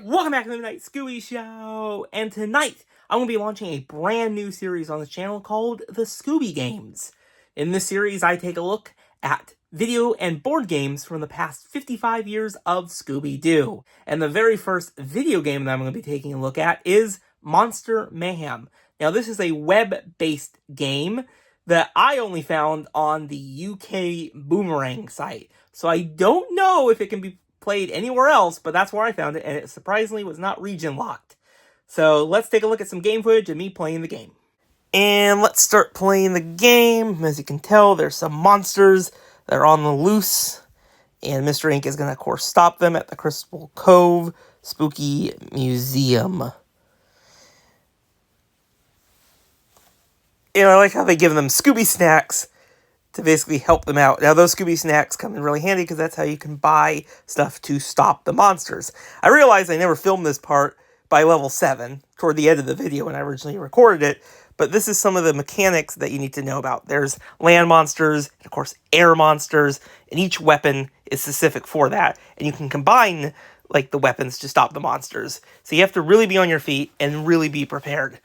Welcome back to the Midnight Scooby Show, and tonight I'm going to be launching a brand new series on this channel called the Scooby Games. In this series, I take a look at video and board games from the past 55 years of Scooby-Doo. And the very first video game that I'm going to be taking a look at is Monster Mayhem. Now, this is a web-based game that I only found on the UK Boomerang site, so I don't know if it can be played anywhere else, but that's where I found it, and it surprisingly was not region locked. So let's take a look at some game footage of me playing the game. And let's start playing the game. As you can tell, there's some monsters that are on the loose, and Mr. Ink is going to, of course, stop them at the Crystal Cove Spooky Museum. And I like how they give them Scooby snacks to basically help them out. Now, those Scooby snacks come in really handy because that's how you can buy stuff to stop the monsters. I realized I never filmed this part by level 7, toward the end of the video when I originally recorded it, but this is some of the mechanics that you need to know about. There's land monsters, and of course air monsters, and each weapon is specific for that, and you can combine like the weapons to stop the monsters. So you have to really be on your feet and really be prepared.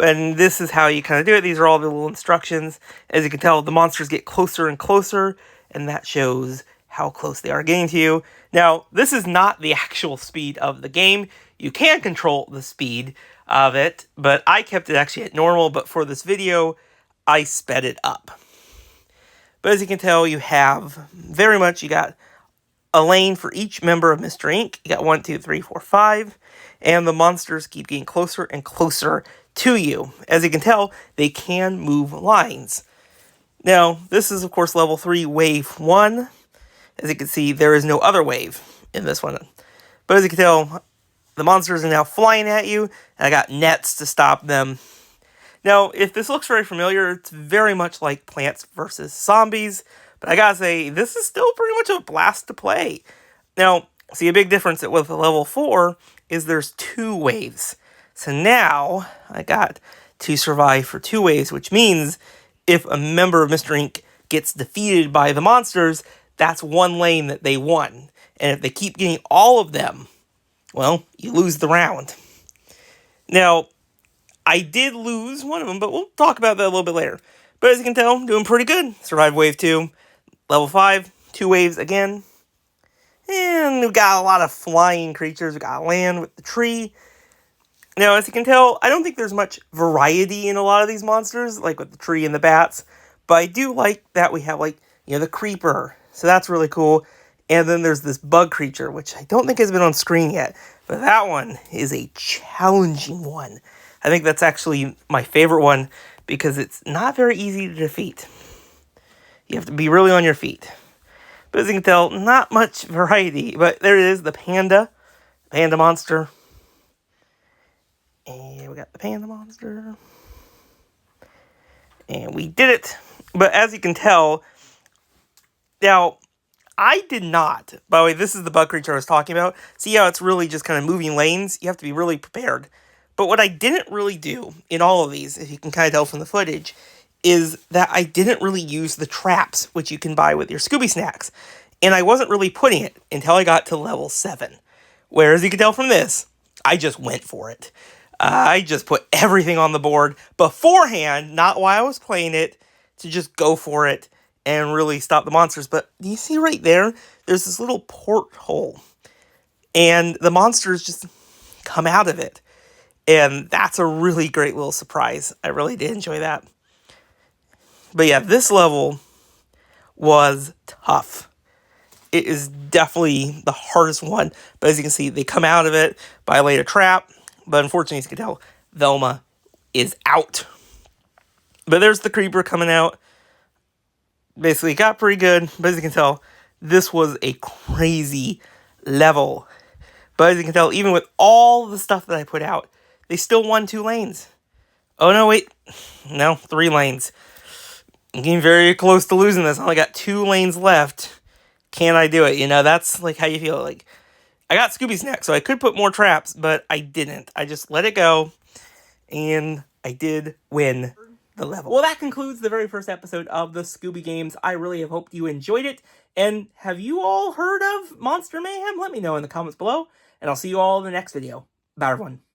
And this is how you kind of do it. These are all the little instructions. As you can tell, the monsters get closer and closer, and that shows how close they are getting to you. Now, this is not the actual speed of the game. You can control the speed of it, but I kept it actually at normal, but for this video, I sped it up. But as you can tell, you have you got a lane for each member of Mr. Ink. You got 1, 2, 3, 4, 5, and the monsters keep getting closer and closer to you. As you can tell, they can move lines. Now, this is, of course, level 3, wave 1. As you can see, there is no other wave in this one. But as you can tell, the monsters are now flying at you, and I got nets to stop them. Now, if this looks very familiar, it's very much like Plants vs. Zombies, but I gotta say, this is still pretty much a blast to play. Now, see, a big difference with level 4 is there's 2 waves. So now, I got to survive for 2 waves, which means if a member of Mr. Ink gets defeated by the monsters, that's 1 lane that they won. And if they keep getting all of them, well, you lose the round. Now, I did lose one of them, but we'll talk about that a little bit later. But as you can tell, I'm doing pretty good. Survived wave 2. Level 5, 2 waves again. And we've got a lot of flying creatures. We've got land with the tree. Now, as you can tell, I don't think there's much variety in a lot of these monsters, like with the tree and the bats. But I do like that we have, the creeper. So that's really cool. And then there's this bug creature, which I don't think has been on screen yet. But that one is a challenging one. I think that's actually my favorite one because it's not very easy to defeat. You have to be really on your feet. But as you can tell, not much variety. But there it is, the panda monster. And we got the panda monster. And we did it. But as you can tell, now, I did not. By the way, this is the bug creature I was talking about. See how it's really just kind of moving lanes? You have to be really prepared. But what I didn't really do in all of these, if you can kind of tell from the footage, is that I didn't really use the traps, which you can buy with your Scooby snacks. And I wasn't really putting it until I got to level 7. Whereas you can tell from this, I just went for it. I just put everything on the board beforehand, not while I was playing it, to just go for it and really stop the monsters. But you see right there, there's this little porthole. And the monsters just come out of it. And that's a really great little surprise. I really did enjoy that. But yeah, this level was tough. It is definitely the hardest one. But as you can see, they come out of it by a later trap. But unfortunately, as you can tell, Velma is out. But there's the creeper coming out. Basically, got pretty good. But as you can tell, this was a crazy level. But as you can tell, even with all the stuff that I put out, they still won 2 lanes. Oh, no, wait. No, 3 lanes. I'm getting very close to losing this. I only got 2 lanes left. Can I do it? That's like how you feel. Like, I got Scooby snacks, so I could put more traps, but I didn't. I just let it go, and I did win the level. Well, that concludes the very first episode of the Scooby Games. I really have hoped you enjoyed it. And have you all heard of Monster Mayhem? Let me know in the comments below. And I'll see you all in the next video. Bye, everyone.